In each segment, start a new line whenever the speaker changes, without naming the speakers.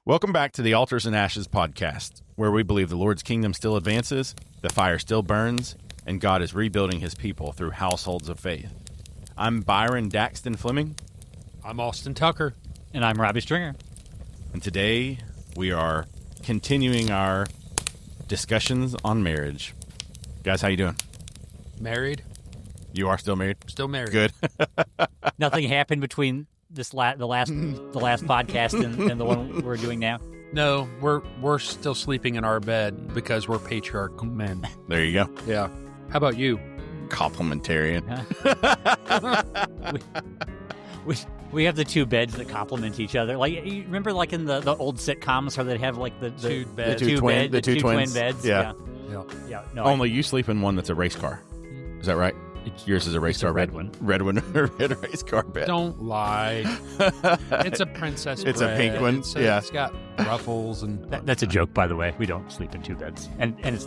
Welcome back to the Altars and Ashes podcast, where we believe the Lord's kingdom still advances, the fire still burns, and God is rebuilding his people through households of faith. I'm Byron Daxton Fleming.
I'm Austin Tucker.
And I'm Robbie Stringer.
And today we are continuing our discussions on marriage. Guys, how you doing?
Married.
You are still married?
Still married.
Good.
Nothing happened between the last podcast and the one we're doing now?
No, we're still sleeping in our bed because we're patriarchal men.
There you go.
Yeah. How about you?
Complementarian.
We have the two beds that complement each other. Like, you remember, like in the old sitcoms, where they'd have like the two twin beds.
Yeah.
No,
Only you sleep in one that's a race car. Is that right? Yours is a race car
red
bed.
one.
Red one. Red race car bed.
Don't lie. It's a princess
It's
bread.
a pink one.
It's got ruffles and.
That's a joke, by the way. We don't sleep in two beds, and it's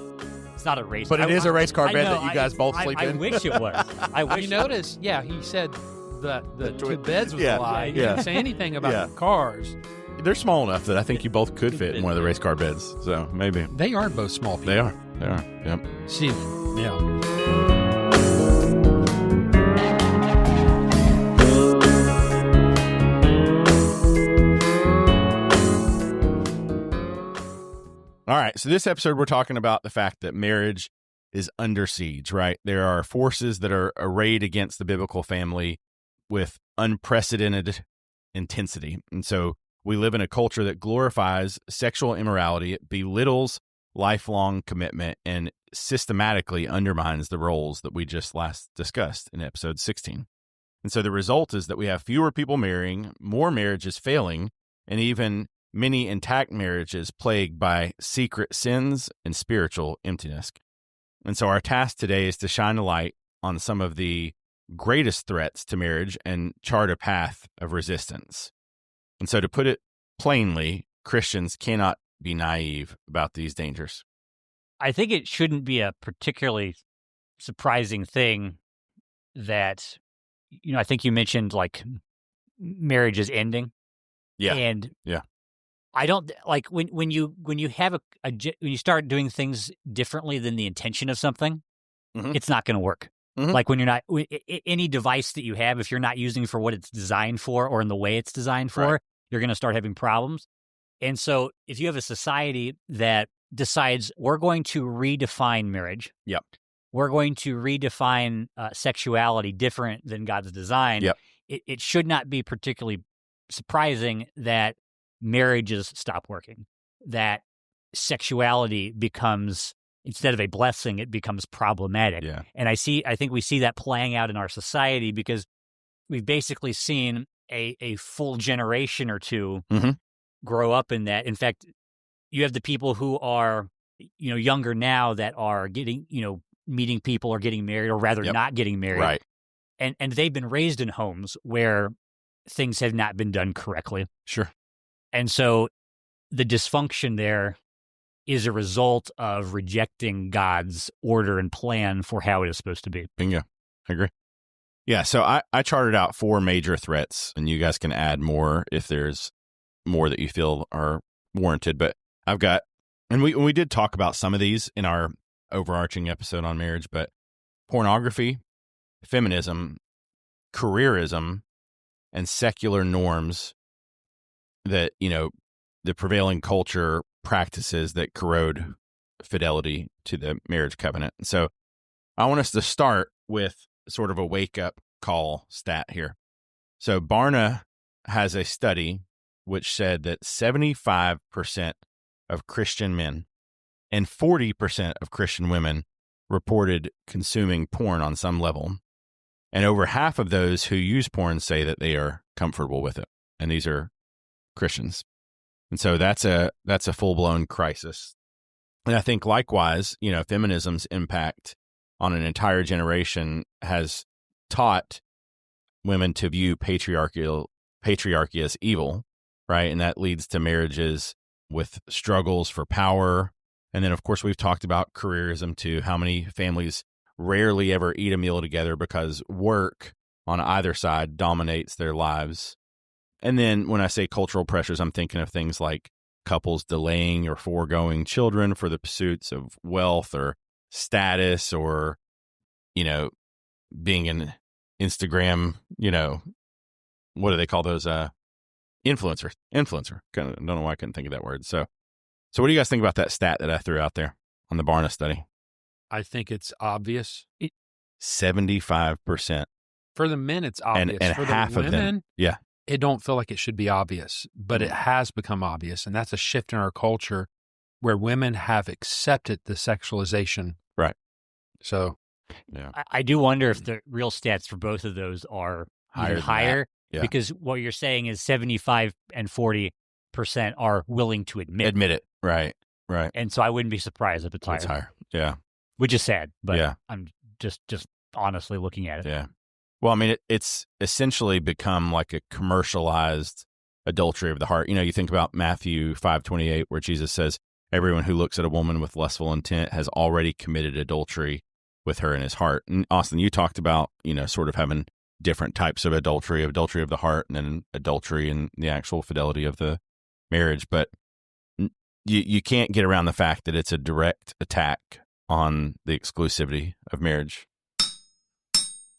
not a race.
But it is a race car bed
know,
that you guys both sleep in.
I wish it was. I wish.
You notice? Yeah, he said the two beds was a lie. He
Yeah.
didn't say anything about cars.
They're small enough that I think you both could fit in one of the race car beds. So maybe.
They are both small people.
They are. Yep.
See, yeah.
All right, so this episode we're talking about the fact that marriage is under siege, right? There are forces that are arrayed against the biblical family with unprecedented intensity. And so we live in a culture that glorifies sexual immorality, it belittles lifelong commitment, and systematically undermines the roles that we just last discussed in episode 16. And so the result is that we have fewer people marrying, more marriages failing, and even many intact marriages plagued by secret sins and spiritual emptiness. And so our task today is to shine a light on some of the greatest threats to marriage and chart a path of resistance. And so to put it plainly, Christians cannot be naive about these dangers.
I think it shouldn't be a particularly surprising thing that, I think you mentioned like marriage is ending.
Yeah.
And
yeah.
I don't like when you have when you start doing things differently than the intention of something, it's not going to work.
Mm-hmm.
Like when you're not any device that you have, if you're not using for what it's designed for or in the way it's designed for,
right,
you're going to start having problems. And so if you have a society that decides we're going to redefine marriage,
yep,
we're going to redefine sexuality different than God's design,
yep,
it should not be particularly surprising that marriages stop working, that sexuality becomes, instead of a blessing, it becomes problematic.
Yeah.
And I think we see that playing out in our society because we've basically seen a full generation or two grow up in that. In fact, you have the people who are, younger now that are getting, meeting people or getting married, or rather not getting married.
Right.
And they've been raised in homes where things have not been done correctly.
Sure.
And so the dysfunction there is a result of rejecting God's order and plan for how it is supposed to be.
Bingo. I agree. Yeah, so I charted out 4 major threats, and you guys can add more if there's more that you feel are warranted. But I've got, and we did talk about some of these in our overarching episode on marriage, but pornography, feminism, careerism, and secular norms that, the prevailing culture practices that corrode fidelity to the marriage covenant. And so I want us to start with sort of a wake-up call stat here. So Barna has a study which said that 75% of Christian men and 40% of Christian women reported consuming porn on some level. And over half of those who use porn say that they are comfortable with it. And these are Christians. And so that's a full-blown crisis. And I think likewise, feminism's impact on an entire generation has taught women to view patriarchy as evil, right? And that leads to marriages with struggles for power. And then, of course, we've talked about careerism too, how many families rarely ever eat a meal together because work on either side dominates their lives. And then when I say cultural pressures, I'm thinking of things like couples delaying or foregoing children for the pursuits of wealth or status or, being an Instagram, what do they call those? Influencer. Kind of, don't know why I couldn't think of that word. So what do you guys think about that stat that I threw out there on the Barna study?
I think it's obvious.
75%.
For the men, it's obvious.
And
for
half
the women,
of them. Yeah.
It don't feel like it should be obvious, but it has become obvious. And that's a shift in our culture where women have accepted the sexualization.
Right.
So,
yeah.
I do wonder if the real stats for both of those are higher
yeah.
because what you're saying is 75 and 40% are willing to admit
it. Right.
And so I wouldn't be surprised if it's higher.
It's higher. Yeah.
Which is sad, but
yeah.
I'm just honestly looking at it.
Yeah. Well, I mean, it's essentially become like a commercialized adultery of the heart. You think about Matthew 5:28, where Jesus says, everyone who looks at a woman with lustful intent has already committed adultery with her in his heart. And Austin, you talked about, sort of having different types of adultery of the heart and then adultery and the actual fidelity of the marriage. But you can't get around the fact that it's a direct attack on the exclusivity of marriage.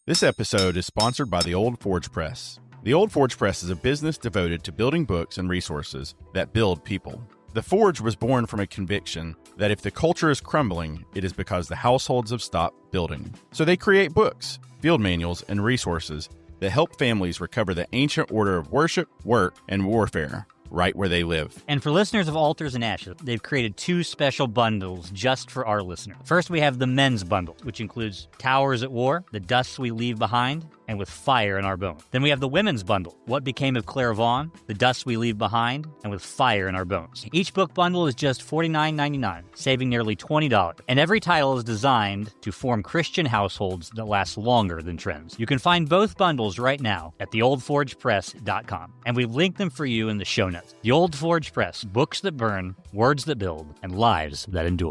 This episode is sponsored by the Old Forge Press. The Old Forge Press is a business devoted to building books and resources that build people. The Forge was born from a conviction that if the culture is crumbling, it is because the households have stopped building. So they create books, field manuals, and resources that help families recover the ancient order of worship, work, and warfare right where they live.
And for listeners of Altars and Ashes, they've created 2 special bundles just for our listeners. First, we have the men's bundle, which includes Towers at War, The Dust We Leave Behind, and With Fire in Our Bones. Then we have the women's bundle, What Became of Claire Vaughn, The Dust We Leave Behind, and With Fire in Our Bones. Each book bundle is just $49.99, saving nearly $20. And every title is designed to form Christian households that last longer than trends. You can find both bundles right now at theoldforgepress.com, and we've linked them for you in the show notes. The Old Forge Press, books that burn, words that build, and lives that endure.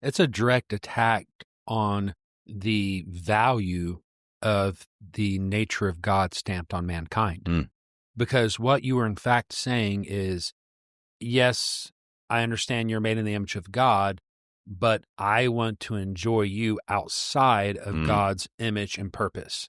It's a direct attack on the value of the nature of God stamped on mankind. Because what you are in fact saying is, yes, I understand you're made in the image of God, but I want to enjoy you outside of God's image and purpose.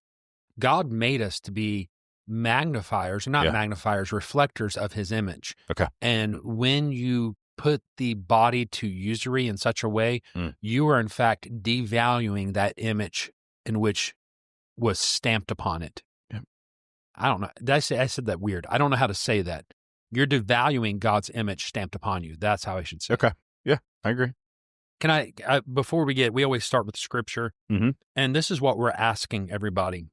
God made us to be magnifiers, not magnifiers, reflectors of his image.
Okay.
And when you put the body to usury in such a way, you are in fact devaluing that image in which was stamped upon it.
Yeah.
I don't know. I said that weird. I don't know how to say that. You're devaluing God's image stamped upon you. That's how I should say.
Okay. Yeah, I agree.
Can I before we always start with scripture. And this is what we're asking everybody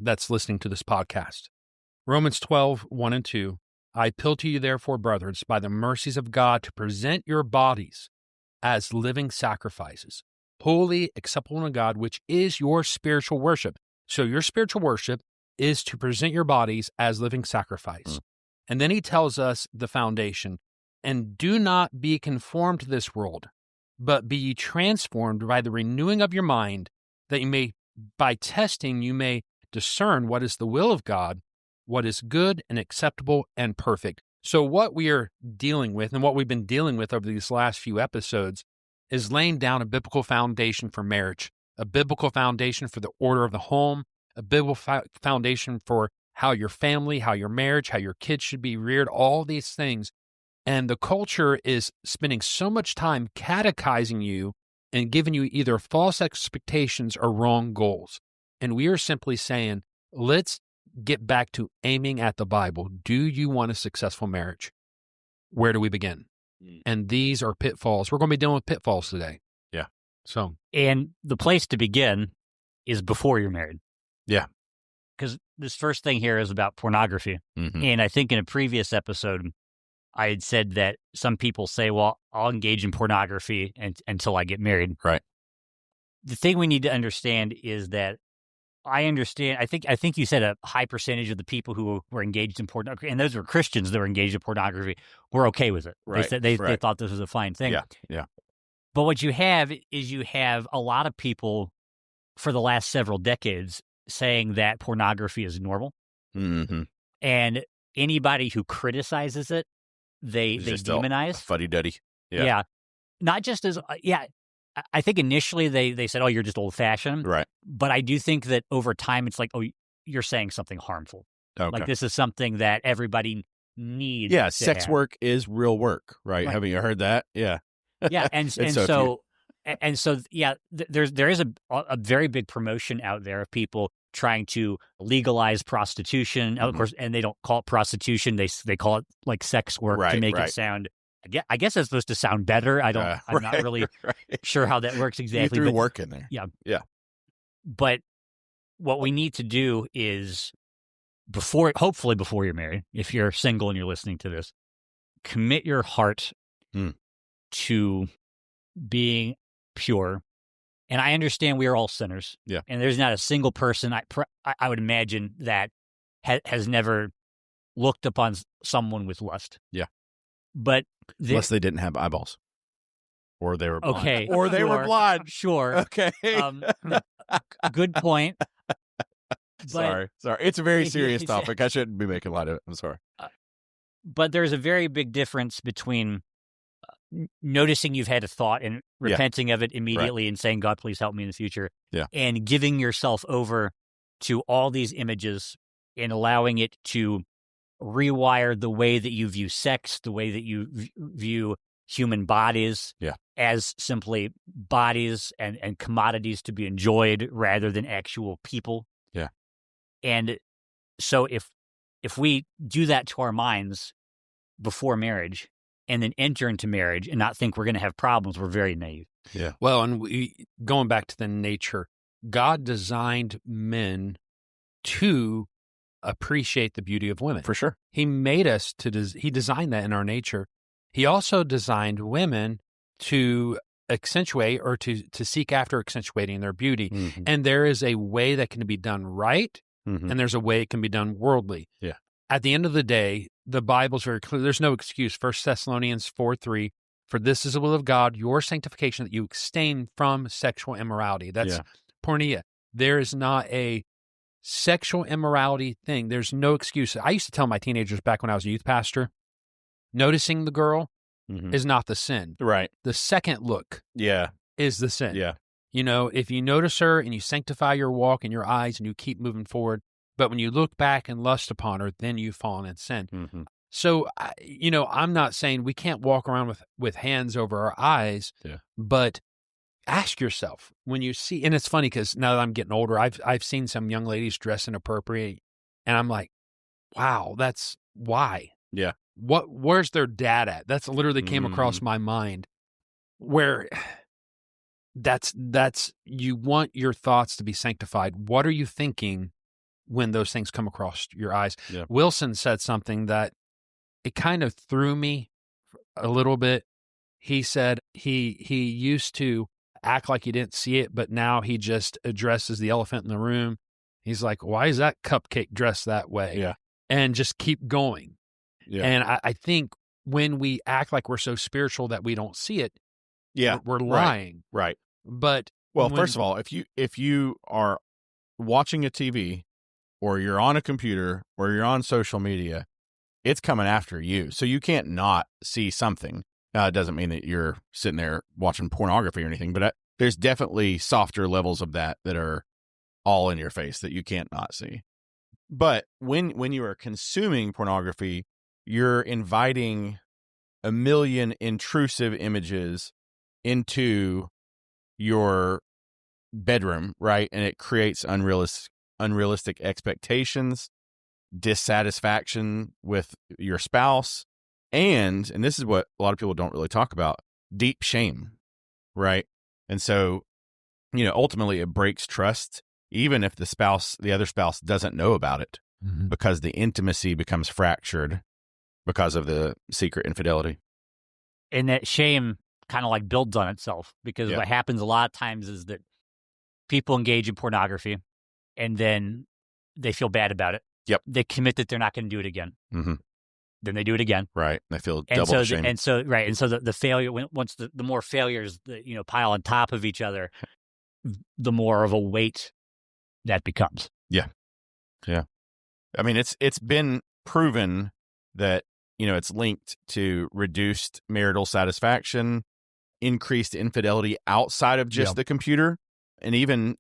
that's listening to this podcast. Romans 12:1 and 2. I appeal to you, therefore, brothers, by the mercies of God, to present your bodies as living sacrifices, holy, acceptable to God, which is your spiritual worship. So your spiritual worship is to present your bodies as living sacrifice. And then he tells us the foundation, and do not be conformed to this world, but be ye transformed by the renewing of your mind, that you may, by testing, you may discern what is the will of God, what is good and acceptable and perfect. So what we are dealing with and what we've been dealing with over these last few episodes is laying down a biblical foundation for marriage, a biblical foundation for the order of the home, a biblical foundation for how your family, how your marriage, how your kids should be reared, all these things. And the culture is spending so much time catechizing you and giving you either false expectations or wrong goals. And we are simply saying, let's get back to aiming at the Bible. Do you want a successful marriage? Where do we begin? And these are pitfalls. We're going to be dealing with pitfalls today.
Yeah.
So,
and the place to begin is before you're married.
Yeah.
Because this first thing here is about pornography. And I think in a previous episode, I had said that some people say, well, I'll engage in pornography until I get married.
Right.
The thing we need to understand is that I understand. I think you said a high percentage of the people who were engaged in pornography, and those were Christians that were engaged in pornography, were okay with it.
Right.
They said they thought this was a fine thing.
Yeah.
But what you have is a lot of people for the last several decades saying that pornography is normal. And anybody who criticizes it they
Just
demonize.
fuddy-duddy.
Yeah. Not just as, I think initially they said, oh, you're just old-fashioned.
Right.
But I do think that over time it's like, oh, you're saying something harmful.
Okay.
Like this is something that everybody needs.
Yeah,
to
sex
have.
work is real work, right? Haven't you heard that? Yeah.
Yeah, and so there is a very big promotion out there of people trying to legalize prostitution. Of course, and they don't call it prostitution; they call it like sex work to make it sound. I guess it's supposed to sound better. I'm not really sure how that works exactly.
You threw work in there.
Yeah. But what we need to do is hopefully before you're married, if you're single and you're listening to this, commit your heart to being pure. And I understand we are all sinners.
Yeah.
And there's not a single person I would imagine that has never looked upon someone with lust.
Yeah.
But
unless they didn't have eyeballs, or they were blind.
Okay,
or they were blind.
Sure.
Okay.
Good point.
Sorry. It's a very serious topic. I shouldn't be making light of it. I'm sorry.
But there's a very big difference between noticing you've had a thought and repenting of it immediately and saying, God, please help me in the future.
Yeah.
And giving yourself over to all these images and allowing it to rewire the way that you view sex, the way that you view human bodies as simply bodies and commodities to be enjoyed rather than actual people.
Yeah.
And so if we do that to our minds before marriage and then enter into marriage and not think we're going to have problems, we're very naive.
Yeah.
Well, and going back to the nature, God designed men to appreciate the beauty of women.
For sure.
He made us he designed that in our nature. He also designed women to accentuate or to seek after accentuating their beauty.
Mm-hmm.
And there is a way that can be done right, and there's a way it can be done worldly.
Yeah.
At the end of the day, the Bible's very clear. There's no excuse. 1 Thessalonians 4:3, for this is the will of God, your sanctification, that you abstain from sexual immorality. That's porneia. There is not a sexual immorality thing. There's no excuse. I used to tell my teenagers back when I was a youth pastor, noticing the girl is not the sin.
Right.
The second look is the sin.
Yeah.
You know, if you notice her and you sanctify your walk and your eyes and you keep moving forward, but when you look back and lust upon her, then you've fallen in sin. Mm-hmm. So, I'm not saying we can't walk around with hands over our eyes, but ask yourself when you see, and it's funny because now that I'm getting older, I've seen some young ladies dress inappropriate, and I'm like, wow, that's why.
Yeah.
Where's their dad at? That's literally came across my mind, where that's you want your thoughts to be sanctified. What are you thinking when those things come across your eyes?
Yeah.
Wilson said something that it kind of threw me a little bit. He said he used to act like he didn't see it, but now he just addresses the elephant in the room. He's like, why is that cupcake dressed that way?
Yeah.
And just keep going.
Yeah.
And I think when we act like we're so spiritual that we don't see it, we're lying.
Right.
But
first of all, if you are watching a TV or you're on a computer or you're on social media, it's coming after you. So you can't not see something. It doesn't mean that you're sitting there watching pornography or anything, but there's definitely softer levels of that are all in your face that you can't not see. But when you are consuming pornography, you're inviting a million intrusive images into your bedroom, right? And it creates unrealistic expectations, dissatisfaction with your spouse, and this is what a lot of people don't really talk about, deep shame, right? And so, ultimately it breaks trust, even if the other spouse doesn't know about it, because the intimacy becomes fractured because of the secret infidelity.
And that shame kind of like builds on itself, because what happens a lot of times is that people engage in pornography and then they feel bad about it.
Yep.
They commit that they're not going to do it again. Mm-hmm. Then they do it again.
Right. They feel double shame.
And so the failure, once the more failures that, pile on top of each other, the more of a weight that becomes.
Yeah. Yeah. I mean, it's been proven that, it's linked to reduced marital satisfaction, increased infidelity outside of just the computer, and even,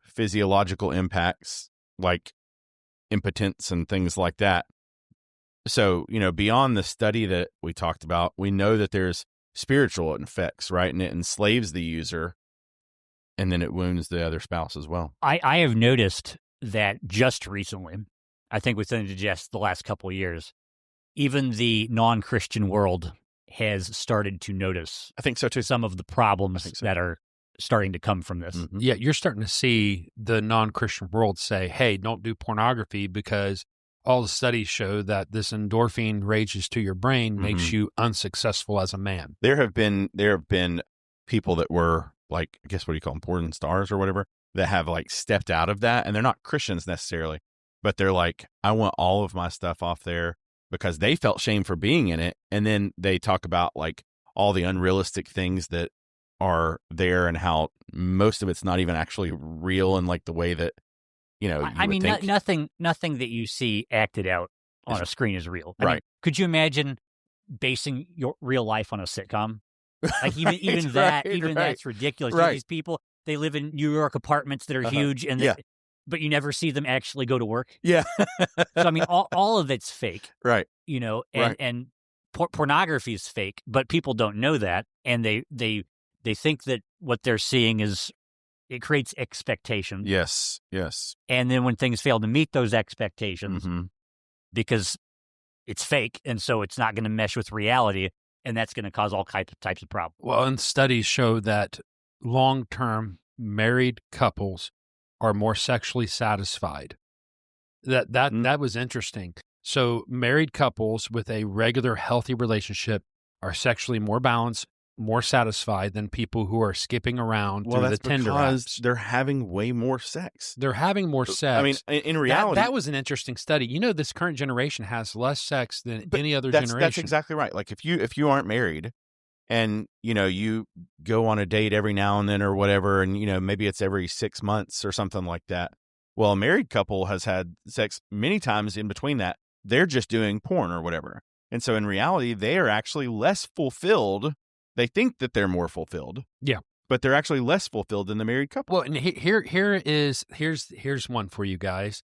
physiological impacts like impotence and things like that. So, beyond the study that we talked about, we know that there's spiritual effects, right? And it enslaves the user, and then it wounds the other spouse as well.
I have noticed that just recently, I think within just the last couple of years, even the non-Christian world has started to notice,
I think so too,
some of the problems that are starting to come from this.
Mm-hmm. Yeah, you're starting to see the non-Christian world say, hey, don't do pornography because all the studies show that this endorphin rages to your brain makes you unsuccessful as a man.
There have been people that were like, I guess, what do you call them, porn stars or whatever, that have like stepped out of that, and they're not Christians necessarily, but they're like, I want all of my stuff off there, because they felt shame for being in it. And then they talk about like all the unrealistic things that are there and how most of it's not even actually real in like the way that,
I mean, nothing that you see acted out on a screen is real. I mean, could you imagine basing your real life on a sitcom? Like even that's ridiculous.
Right.
These people, they live in New York apartments that are huge, and but you never see them actually go to work.
Yeah.
So I mean, all of it's fake,
right?
And pornography is fake, but people don't know that, and they think that what they're seeing it creates expectations.
Yes.
And then when things fail to meet those expectations, because it's fake, and so it's not going to mesh with reality, and that's going to cause all types of problems.
Well, and studies show that long-term married couples are more sexually satisfied. That was interesting. So married couples with a regular, healthy relationship are sexually more balanced, more satisfied than people who are skipping around through the Tinder apps.
They're having way more sex.
They're having more sex.
I mean, in reality,
that was an interesting study. This current generation has less sex than any other generation.
That's exactly right. Like if you aren't married, and you go on a date every now and then or whatever, and maybe it's every 6 months or something like that. Well, a married couple has had sex many times in between that. They're just doing porn or whatever. And so in reality, they are actually less fulfilled. They think that they're more fulfilled.
Yeah.
But they're actually less fulfilled than the married couple.
Well, and here's one for you guys.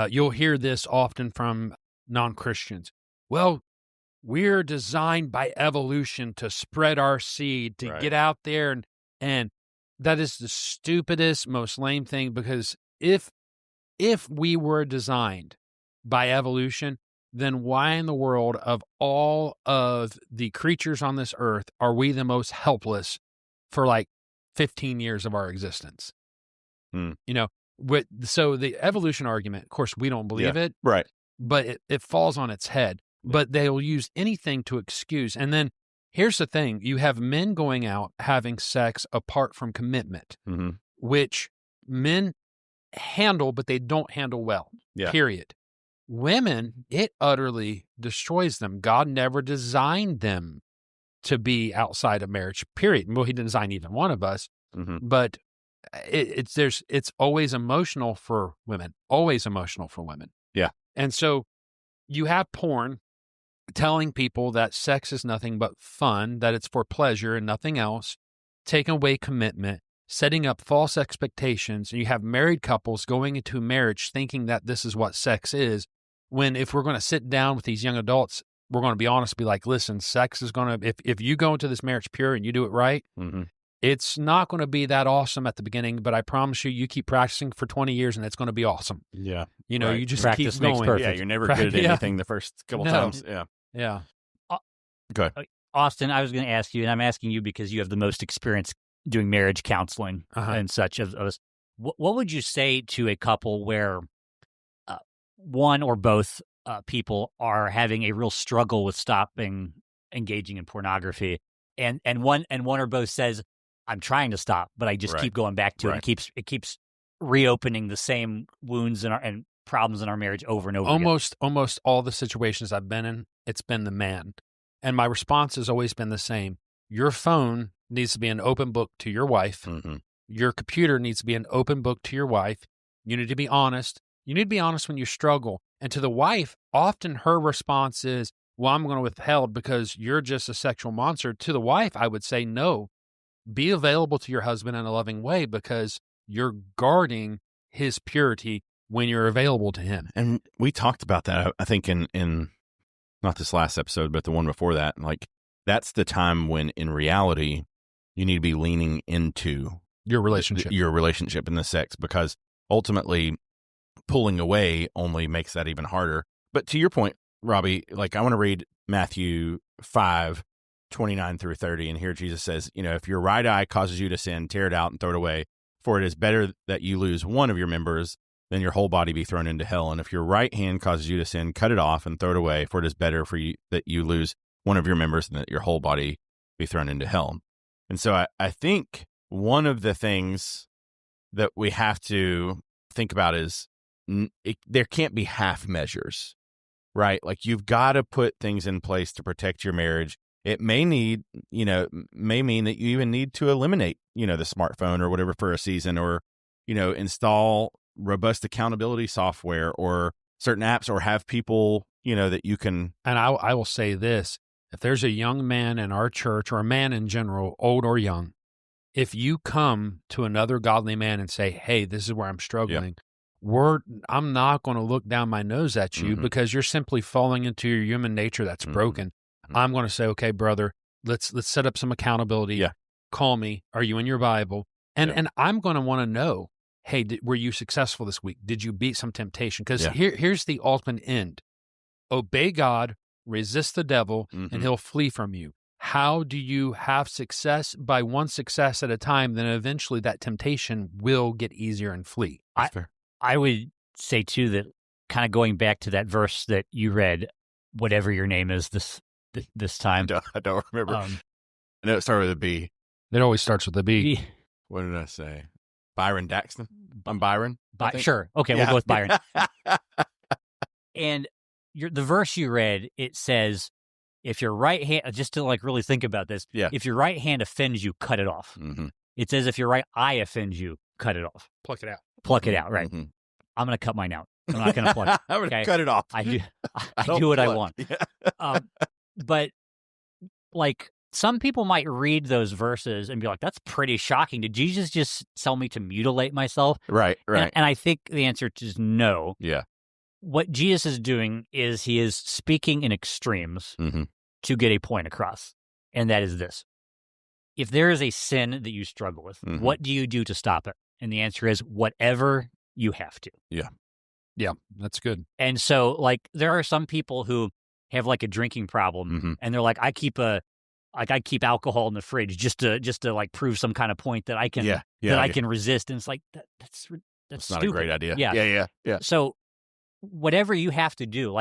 You'll hear this often from non-Christians. Well, we're designed by evolution to spread our seed, to get out there. And that is the stupidest, most lame thing, because if we were designed by evolution, then why in the world of all of the creatures on this earth are we the most helpless for like 15 years of our existence? So the evolution argument, of course, we don't believe it.
Right.
But it falls on its head. But they'll use anything to excuse. And then here's the thing. You have men going out having sex apart from commitment, which men handle, but they don't handle well, period. Women, it utterly destroys them. God never designed them to be outside of marriage, period. Well, he didn't design either one of us, but it's always emotional for women, always emotional for women.
Yeah.
And so you have porn telling people that sex is nothing but fun, that it's for pleasure and nothing else, taking away commitment, setting up false expectations. And you have married couples going into marriage thinking that this is what sex is, when if we're going to sit down with these young adults, we're going to be honest, be like, listen, sex is going to, if you go into this marriage pure and you do it right, it's not going to be that awesome at the beginning, but I promise you keep practicing for 20 years and it's going to be awesome.
Yeah.
You just
practice
keep
makes
going.
perfect.
Yeah, you're never good at anything the first couple times. Yeah.
Yeah.
Go ahead.
Austin, I was going to ask you, and I'm asking you because you have the most experience doing marriage counseling and such of us. What would you say to a couple where one or both people are having a real struggle with stopping engaging in pornography, and one or both says, I'm trying to stop, but I just keep going back to it. It keeps reopening the same wounds and problems in our marriage over and over again.
Almost all the situations I've been in, it's been the man. And my response has always been the same. Your phone needs to be an open book to your wife. Your computer needs to be an open book to your wife. You need to be honest. You need to be honest when you struggle. And to the wife, often her response is, well, I'm going to withhold because you're just a sexual monster. To the wife, I would say, no, be available to your husband in a loving way because you're guarding his purity when you're available to him.
And we talked about that, I think, in not this last episode, but the one before that. Like, that's the time when, in reality, you need to be leaning into
your relationship
and the sex, because ultimately pulling away only makes that even harder. But to your point, Robbie, like, I want to read Matthew 5:29-30, and here Jesus says, if your right eye causes you to sin, tear it out and throw it away, for it is better that you lose one of your members than your whole body be thrown into hell. And if your right hand causes you to sin, cut it off and throw it away, for it is better for you that you lose one of your members than that your whole body be thrown into hell. And so I think one of the things that we have to think about is there can't be half measures, right? Like, you've got to put things in place to protect your marriage. It may mean that you even need to eliminate, the smartphone or whatever for a season, or, install robust accountability software or certain apps, or have people, that you can.
And I will say this, if there's a young man in our church, or a man in general, old or young, if you come to another godly man and say, hey, this is where I'm struggling, I'm not going to look down my nose at you because you're simply falling into your human nature that's broken. I'm going to say, okay, brother, let's set up some accountability.
Yeah.
Call me. Are you in your Bible? And I'm going to want to know, hey, were you successful this week? Did you beat some temptation? Because here's the ultimate end. Obey God, resist the devil, and he'll flee from you. How do you have success? By one success at a time, then eventually that temptation will get easier and flee.
I would say, too, that kind of going back to that verse that you read, whatever your name is this time.
I don't remember. I know it started with a B.
It always starts with a B.
What did I say? Byron Daxton? I'm Byron?
Sure. Okay, we'll go with Byron. And the verse you read, it says, if your right hand, just to really think about this, if your right hand offends you, cut it off. It says if your right eye offends you, cut it off.
Pluck it out.
Pluck it out, right. I'm going to cut mine out. I'm not going to pluck it.
I'm going to cut it off.
I do what I want. Yeah. But some people might read those verses and be like, that's pretty shocking. Did Jesus just tell me to mutilate myself?
Right.
And I think the answer is no.
Yeah.
What Jesus is doing is he is speaking in extremes to get a point across. And that is this. If there is a sin that you struggle with, what do you do to stop it? And the answer is whatever you have to.
Yeah.
Yeah, that's good.
And so, there are some people who have a drinking problem, and they're like, I keep alcohol in the fridge just to prove some kind of point that I can I can resist. And it's like that's
not
stupid.
a great idea.
Yeah. So whatever you have to do,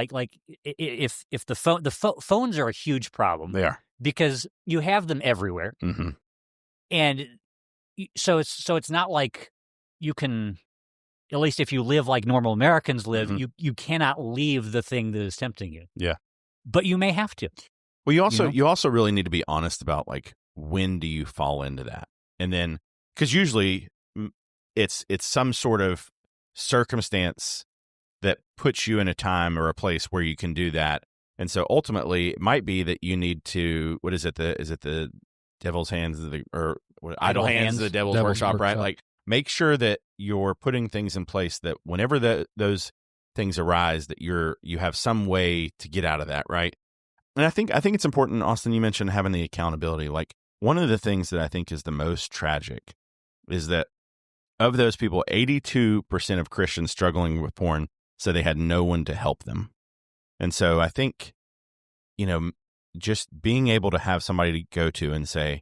if the phones are a huge problem,
they are,
because you have them everywhere, and so it's not like you can. At least if you live like normal Americans live, you cannot leave the thing that is tempting you.
Yeah.
But you may have to.
Well, you also really need to be honest about when do you fall into that? And then, because usually it's some sort of circumstance that puts you in a time or a place where you can do that. And so ultimately it might be that you need to, is it the devil's hands idle hands of the devil's workshop, right? Make sure that you're putting things in place that whenever those things arise, that you have some way to get out of that, right? And I think it's important, Austin, you mentioned having the accountability. One of the things that I think is the most tragic is that of those people, 82% of Christians struggling with porn said they had no one to help them. And so I think, just being able to have somebody to go to and say,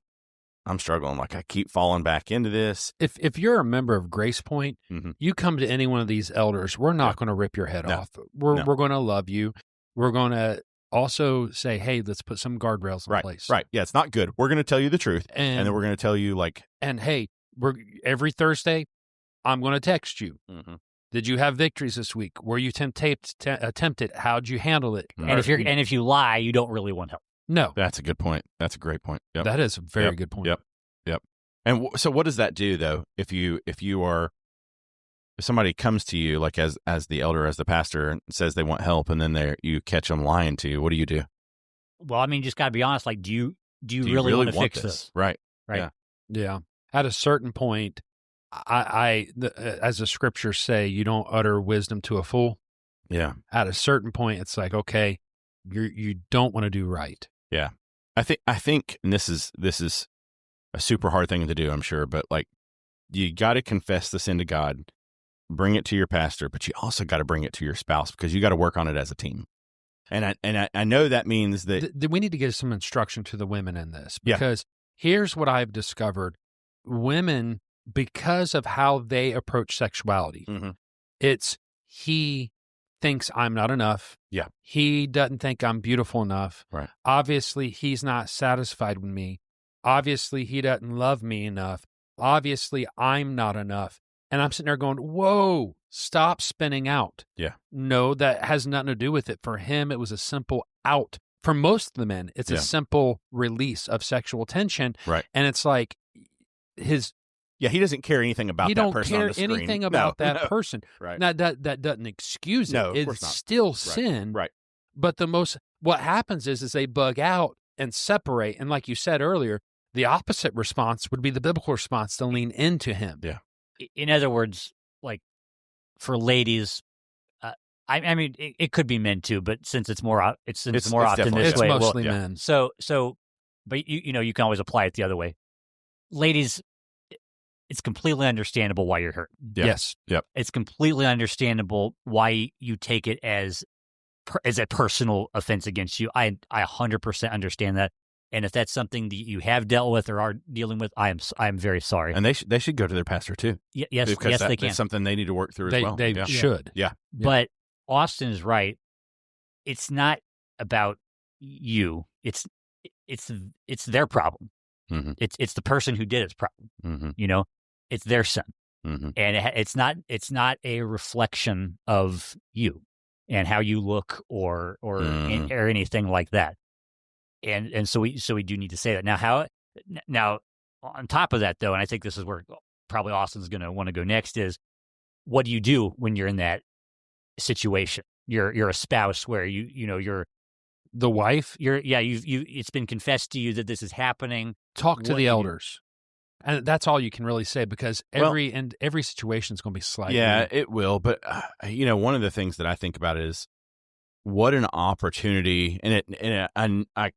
I'm struggling. I keep falling back into this.
If you're a member of Grace Point, you come to any one of these elders, we're not going to rip your head off. We're going to love you. We're going to also say, hey, let's put some guardrails in place.
Right. Yeah, it's not good. We're going to tell you the truth. And then we're going to tell you
and hey, every Thursday, I'm going to text you. Did you have victories this week? Were you tempted? How'd you handle it?
And if you lie, you don't really want help.
No.
That's a good point. That's a great point. Yep.
That is a very good point.
Yep. And so what does that do, though, if somebody comes to you, as the elder, as the pastor, and says they want help, and then you catch them lying to you, what do you do?
Well, I mean, just got to be honest. Like, do you really want to fix this?
Right.
Right.
Yeah. At a certain point, as the scriptures say, you don't utter wisdom to a fool.
Yeah.
At a certain point, it's like, okay, you don't want to do right.
Yeah. I think, and this is a super hard thing to do, I'm sure, but like, you got to confess the sin to God, bring it to your pastor, but you also got to bring it to your spouse, because you got to work on it as a team. And I know that means that
we need to give some instruction to the women in this, because here's what I've discovered. Women, because of how they approach sexuality, it's he thinks I'm not enough.
Yeah.
He doesn't think I'm beautiful enough.
Right.
Obviously, he's not satisfied with me. Obviously, he doesn't love me enough. Obviously, I'm not enough. And I'm sitting there going, whoa, stop spinning out.
Yeah.
No, that has nothing to do with it. For him, it was a simple out. For most of the men, it's a simple release of sexual tension.
Right.
And it's like
he doesn't care anything about that person on the screen.
He don't care anything about that person.
Right.
Now, that doesn't excuse it.
No, of course
It's
not.
still sin.
Right.
But what happens is they bug out and separate. And like you said earlier, the opposite response would be the biblical response to lean into him.
Yeah.
In other words, like for ladies, I mean, it could be men too, but since it's more often this
It's
way,
mostly men.
So, but you know, you can always apply it the other way. Ladies, it's completely understandable why you're hurt.
Yeah.
Yes.
Yep.
It's completely understandable why you take it as a personal offense against you. I 100% understand that. And if that's something that you have dealt with or are dealing with, I am very sorry.
And they should go to their pastor too.
Yes, they can.
It's something they need to work through as well.
They should.
Yeah.
But Austin is right. It's not about you. It's their problem.
Mm-hmm.
It's the person who did its problem.
Mm-hmm.
You know, it's their sin,
mm-hmm.
and it's not a reflection of you and how you look or anything like that. And so we do need to say that. Now on top of that though, and I think this is where probably Austin's going to want to go next, is what do you do when you're in that situation? You're a spouse where you're
the wife.
It's been confessed to you that this is happening.
Talk to the elders. And that's all you can really say, because every situation is going to be slightly.
Yeah, it will. But, one of the things that I think about is what an opportunity. And I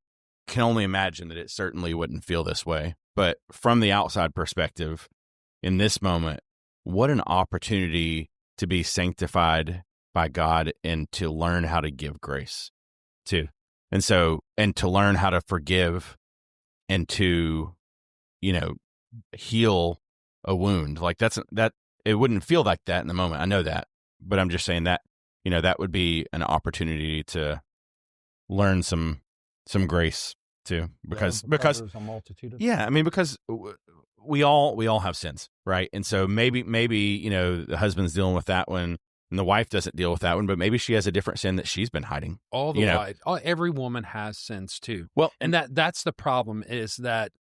can only imagine that it certainly wouldn't feel this way. But from the outside perspective, in this moment, what an opportunity to be sanctified by God and to learn how to give grace too. And to learn how to forgive and to, heal a wound. Like that it wouldn't feel like that in the moment. I know that, but I'm just saying that, that would be an opportunity to learn some grace too, because we all have sins, right? And so maybe, the husband's dealing with that one and the wife doesn't deal with that one, but maybe she has a different sin that she's been hiding.
Every woman has sins too.
Well,
and that's the problem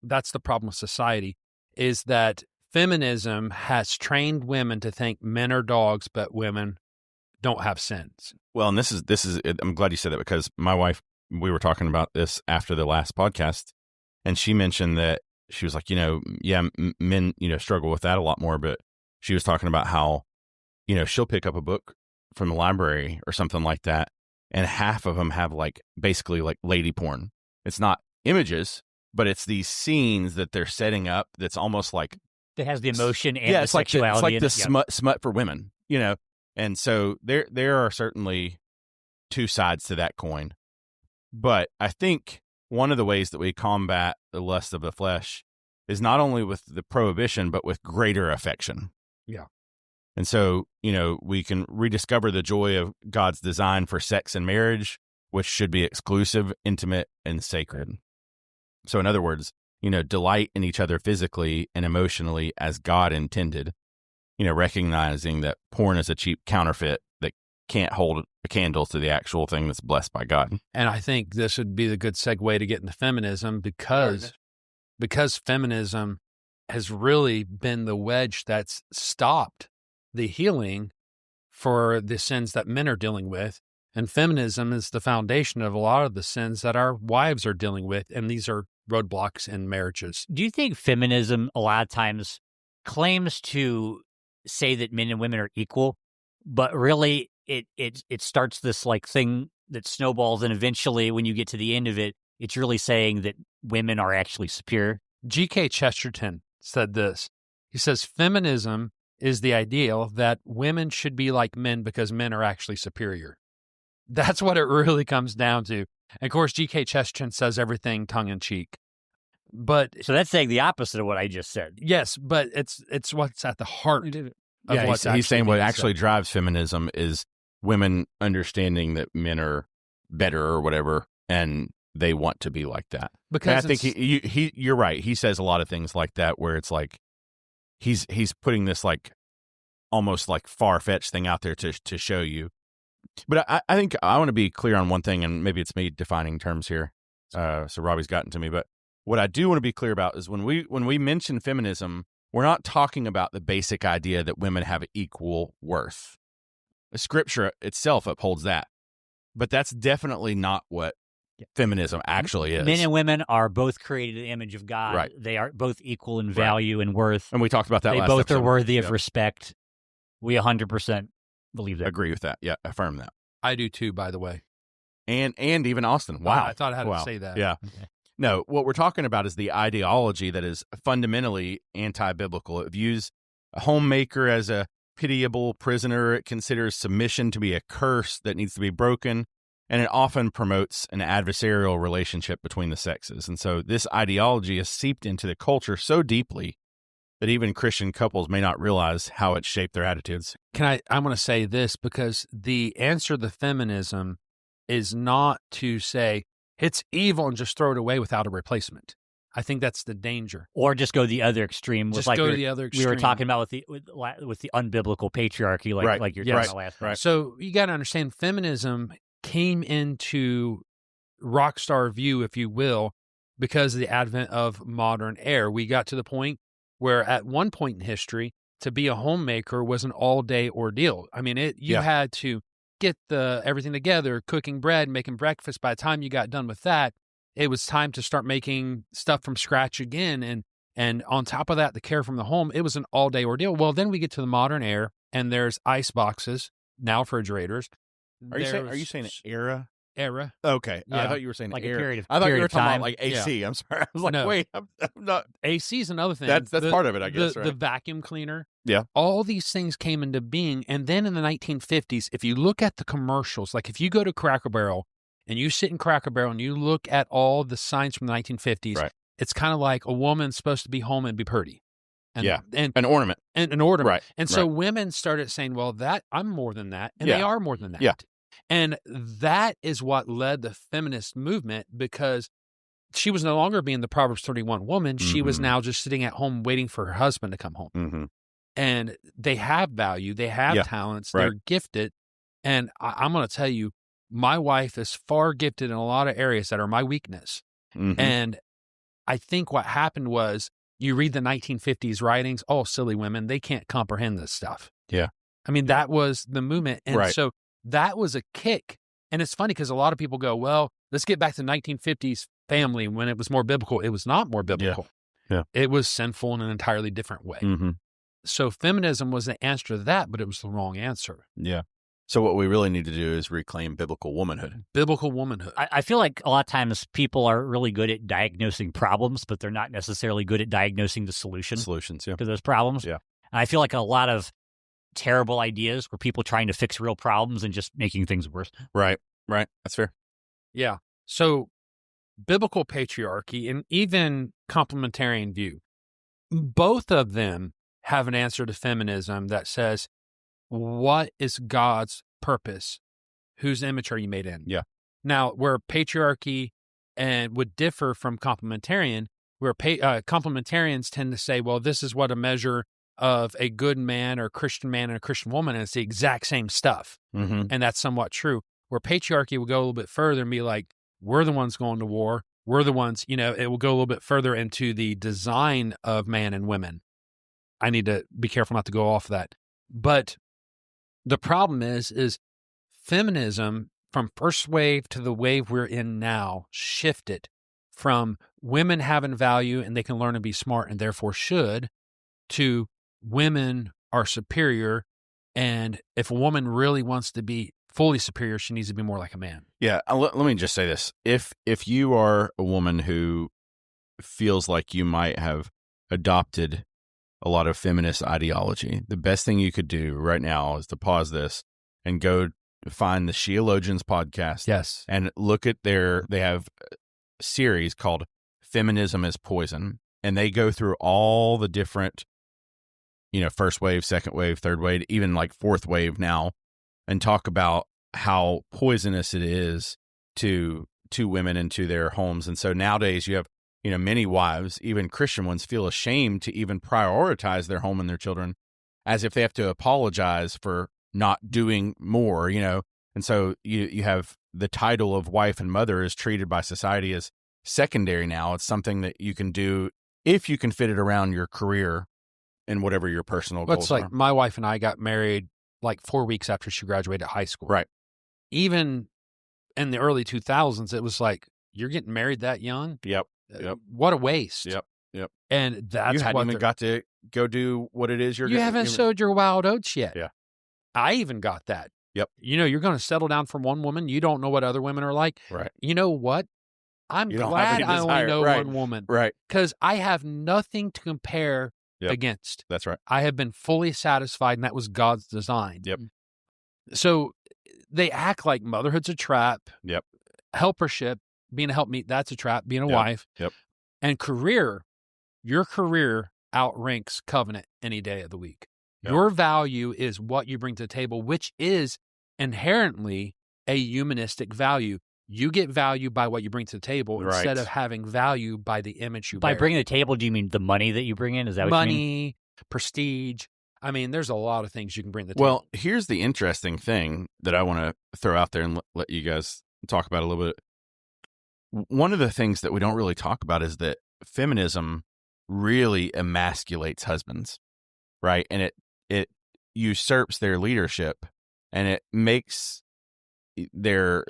that's the problem with society, is that feminism has trained women to think men are dogs, but women don't have sins.
Well, and this is I'm glad you said that, because my wife, we were talking about this after the last podcast, and she mentioned that she was like, men, struggle with that a lot more, but she was talking about how, she'll pick up a book from the library or something like that, and half of them have basically lady porn. It's not images, but it's these scenes that they're setting up that's almost like
that has the emotion and the sexuality.
It's like the smut for women, And so there are certainly two sides to that coin. But I think one of the ways that we combat the lust of the flesh is not only with the prohibition, but with greater affection.
Yeah.
And so, we can rediscover the joy of God's design for sex and marriage, which should be exclusive, intimate, and sacred. So in other words, delight in each other physically and emotionally as God intended, recognizing that porn is a cheap counterfeit that can't hold a candle to the actual thing that's blessed by God.
And I think this would be the good segue to get into feminism, because feminism has really been the wedge that's stopped the healing for the sins that men are dealing with. And feminism is the foundation of a lot of the sins that our wives are dealing with, and these are roadblocks in marriages.
Do you think feminism a lot of times claims to say that men and women are equal, but really it starts this like thing that snowballs, and eventually when you get to the end of it, it's really saying that women are actually superior?
G.K. Chesterton said this. He says, feminism is the ideal that women should be like men because men are actually superior. That's what it really comes down to. And of course, G.K. Chesterton says everything tongue-in-cheek. But
so that's saying the opposite of what I just said.
Yes, but it's what's at the heart of what's
he's saying what actually
said.
drives feminism is women understanding that men are better or whatever, and they want to be like that. Because and I think you're right. He says a lot of things like that where it's like he's putting this like almost like far-fetched thing out there to show you. But I think I want to be clear on one thing, and maybe it's me defining terms here. So Robbie's gotten to me, but what I do want to be clear about is when we mention feminism, we're not talking about the basic idea that women have equal worth. The scripture itself upholds that, but that's definitely not what feminism actually is.
Men and women are both created in the image of God.
Right.
They are both equal in value and worth.
And we talked about that
last
episode.
They both are worthy of respect. We 100% believe that.
Agree with that. Yeah, affirm that.
I do too, by the way.
And even Austin. Wow.
I thought I had to say that.
Yeah. Okay. No, what we're talking about is the ideology that is fundamentally anti-biblical. It views a homemaker as a pitiable prisoner. It considers submission to be a curse that needs to be broken. And it often promotes an adversarial relationship between the sexes. And so this ideology is seeped into the culture so deeply that even Christian couples may not realize how it shaped their attitudes.
I'm going to say this because the answer to feminism is not to say it's evil and just throw it away without a replacement. I think that's the danger.
Or just go the other extreme.
Just go to the other extreme.
We were talking about with the unbiblical patriarchy, like you're talking about last time.
Right.
So you got to understand, feminism came into rock star view, if you will, because of the advent of modern era. We got to the point where at one point in history, to be a homemaker was an all-day ordeal. I mean, you had to get everything together, cooking bread, making breakfast. By the time you got done with that, it was time to start making stuff from scratch again. And on top of that, the care from the home, it was an all-day ordeal. Well, then we get to the modern era, and there's ice boxes, now refrigerators.
Are you saying era?
Era.
Okay.
Yeah.
I thought you were saying
like
era.
A period of
I thought you were talking
time.
about like AC. Yeah. I'm sorry. I was like,
no.
wait, I'm not.
AC is another thing.
That's part of it, I guess, right?
The vacuum cleaner.
Yeah.
All these things came into being. And then in the 1950s, if you look at the commercials, like if you go to Cracker Barrel and you sit in Cracker Barrel and you look at all the signs from the 1950s,
right.
It's kind of like a woman's supposed to be home and be pretty. And
an ornament.
And an ornament.
Right.
And so women started saying, well, I'm more than that. And they are more than that.
Yeah.
And that is what led the feminist movement, because she was no longer being the Proverbs 31 woman. Mm-hmm. She was now just sitting at home waiting for her husband to come home.
Mm-hmm.
And they have value. They have talents. They're gifted. And I'm going to tell you, my wife is far gifted in a lot of areas that are my weakness.
Mm-hmm.
And I think what happened was you read the 1950s writings, oh, silly women, they can't comprehend this stuff.
Yeah.
I mean, that was the movement. And so that was a kick. And it's funny because a lot of people go, well, let's get back to 1950s family when it was more biblical. It was not more biblical.
Yeah.
It was sinful in an entirely different way.
Mm-hmm.
So feminism was the answer to that, but it was the wrong answer.
Yeah. So what we really need to do is reclaim biblical womanhood.
Biblical womanhood.
I feel like a lot of times people are really good at diagnosing problems, but they're not necessarily good at diagnosing the solutions to those problems.
Yeah.
And I feel like a lot of terrible ideas were people trying to fix real problems and just making things worse.
Right. That's fair.
Yeah. So biblical patriarchy and even complementarian view, both of them have an answer to feminism that says, what is God's purpose? Whose image are you made in?
Yeah.
Now, where patriarchy would differ from complementarian, where complementarians tend to say, well, this is what a measure of a good man or Christian man and a Christian woman, and it's the exact same stuff.
Mm-hmm.
And that's somewhat true. Where patriarchy will go a little bit further and be like, we're the ones going to war. We're the ones, it will go a little bit further into the design of man and women. I need to be careful not to go off that. But the problem is feminism from first wave to the wave we're in now shifted from women having value and they can learn and be smart and therefore should, to women are superior. And if a woman really wants to be fully superior, she needs to be more like a man.
Yeah. Let me just say this. If you are a woman who feels like you might have adopted a lot of feminist ideology, the best thing you could do right now is to pause this and go find the Sheologians podcast.
Yes.
And look at they have a series called Feminism is Poison. And they go through all the different, first wave, second wave, third wave, even like fourth wave now, and talk about how poisonous it is to women and to their homes. And so nowadays you have, many wives, even Christian ones, feel ashamed to even prioritize their home and their children, as if they have to apologize for not doing more, And so you have the title of wife and mother is treated by society as secondary now. It's something that you can do if you can fit it around your career and whatever your personal goals are.
My wife and I got married like 4 weeks after she graduated high school.
Right.
Even in the early 2000s, it was like, you're getting married that young?
Yep.
What a waste.
Yep.
And that's
you hadn't even got to go do what it is
you haven't sowed your wild oats yet.
Yeah.
I even got that.
Yep.
You're going to settle down from one woman. You don't know what other women are like.
Right.
You know what? I'm glad I only know one woman.
Right.
Because I have nothing to compare against.
That's right.
I have been fully satisfied, and that was God's design.
Yep.
So they act like motherhood's a trap.
Yep.
Helpership, being a helpmeet, that's a trap. Being a wife.
Yep.
And your career outranks covenant any day of the week.
Yep.
Your value is what you bring to the table, which is inherently a humanistic value. You get value by what you bring to the table instead of having value by the image you bear.
By bringing the table, do you mean the money that you bring in? Is that what you mean?
Money, prestige. I mean, there's a lot of things you can bring to the table.
Well, here's the interesting thing that I want to throw out there and let you guys talk about a little bit. One of the things that we don't really talk about is that feminism really emasculates husbands, right? And it usurps their leadership, and it makes they're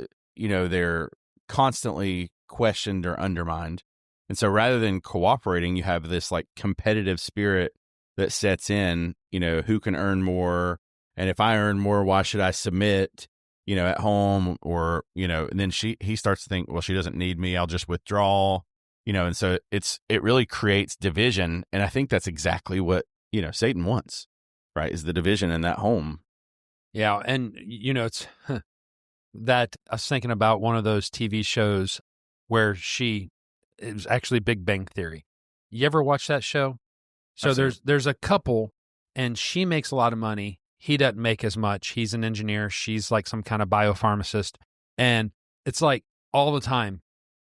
constantly questioned or undermined. And so rather than cooperating, you have this like competitive spirit that sets in, who can earn more. And if I earn more, why should I submit, at home? Or, and then he starts to think, well, she doesn't need me. I'll just withdraw, and so it really creates division. And I think that's exactly what, Satan wants, right? Is the division in that home.
Yeah. And, it's that I was thinking about one of those TV shows where it was actually Big Bang Theory. You ever watch that show? So there's a couple, and she makes a lot of money. He doesn't make as much. He's an engineer. She's like some kind of biopharmacist. And it's like all the time,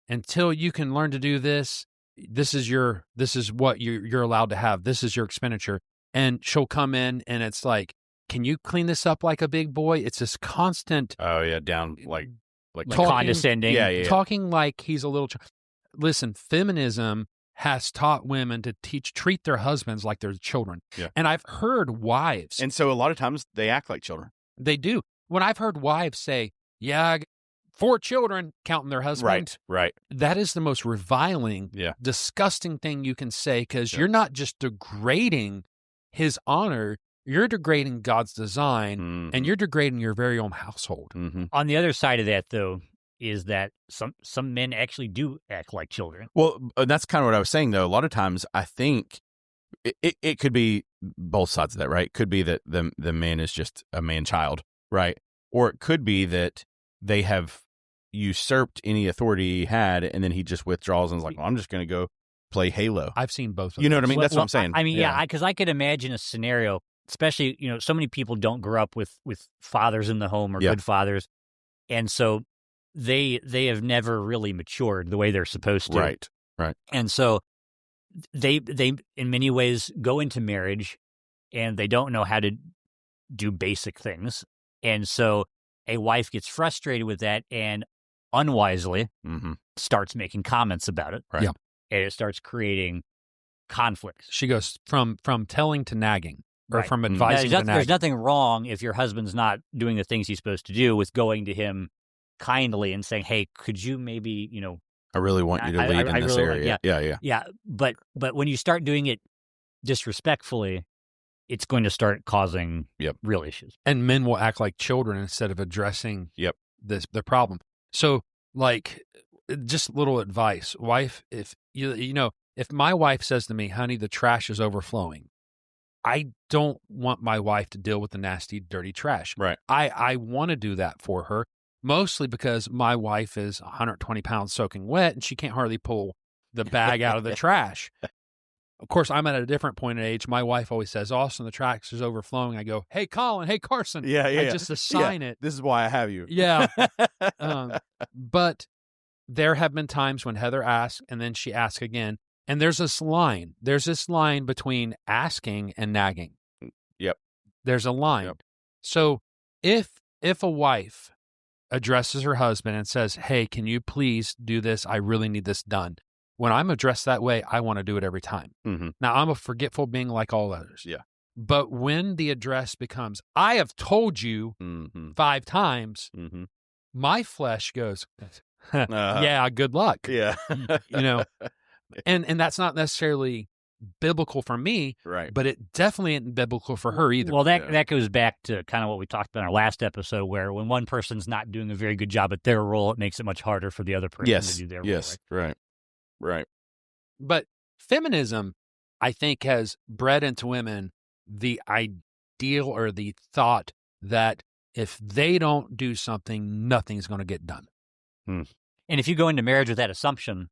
until you can learn to do this, this is what you're allowed to have. This is your expenditure. And she'll come in and it's like, can you clean this up like a big boy? It's this constant.
Oh yeah. Down like
talking, condescending.
Yeah.
Talking like he's a little Listen, feminism has taught women to treat their husbands like they're children.
Yeah.
And I've heard wives.
And so a lot of times they act like children.
They do. When I've heard wives say, I got 4 children, counting their husband.
Right.
That is the most reviling, disgusting thing you can say, because you're not just degrading his honor, you're degrading God's design, and you're degrading your very own household.
Mm-hmm.
On the other side of that, though, is that some men actually do act like children.
Well, that's kind of what I was saying, though. A lot of times I think it could be both sides of that, right? It could be that the man is just a man-child, right? Or it could be that they have usurped any authority he had, and then he just withdraws and is like, well, I'm just going to go play Halo.
I've seen both of
You know what I mean? That's what I'm saying.
I mean, because I could imagine a scenario, especially, so many people don't grow up with fathers in the home or good fathers. And so they have never really matured the way they're supposed to.
Right.
And so they in many ways go into marriage and they don't know how to do basic things. And so a wife gets frustrated with that and unwisely starts making comments about it.
Right.
Yeah.
And it starts creating conflicts.
She goes from telling to nagging, or
Right.
from advising to nagging.
There's nothing wrong if your husband's not doing the things he's supposed to do with going to him kindly and saying, hey, could you maybe,
I really want you to lead in this
really
area. Yeah.
But when you start doing it disrespectfully, it's going to start causing real issues.
And men will act like children instead of addressing the problem. So, like, just little advice, wife, if if my wife says to me, honey, the trash is overflowing, I don't want my wife to deal with the nasty, dirty trash.
Right.
I want to do that for her, mostly because my wife is 120 pounds soaking wet and she can't hardly pull the bag out of the trash. Of course, I'm at a different point in age. My wife always says, Austin, the trash is overflowing. I go, hey, Colin, hey, Carson. I just assign it.
This is why I have you.
Yeah. But there have been times when Heather asks and then she asks again. And there's this line. There's this line between asking and nagging.
Yep.
There's a line.
Yep.
So if a wife addresses her husband and says, hey, can you please do this? I really need this done. When I'm addressed that way, I want to do it every time.
Mm-hmm.
Now, I'm a forgetful being like all others.
Yeah.
But when the address becomes, I have told you 5 times, my flesh goes, yeah, good luck.
Yeah.
And that's not necessarily biblical for me,
right?
But it definitely isn't biblical for her either.
Well, that goes back to kind of what we talked about in our last episode, where when one person's not doing a very good job at their role, it makes it much harder for the other person to do their role.
Yes, right.
But feminism, I think, has bred into women the ideal or the thought that if they don't do something, nothing's going to get done.
And if you go into marriage with that assumption,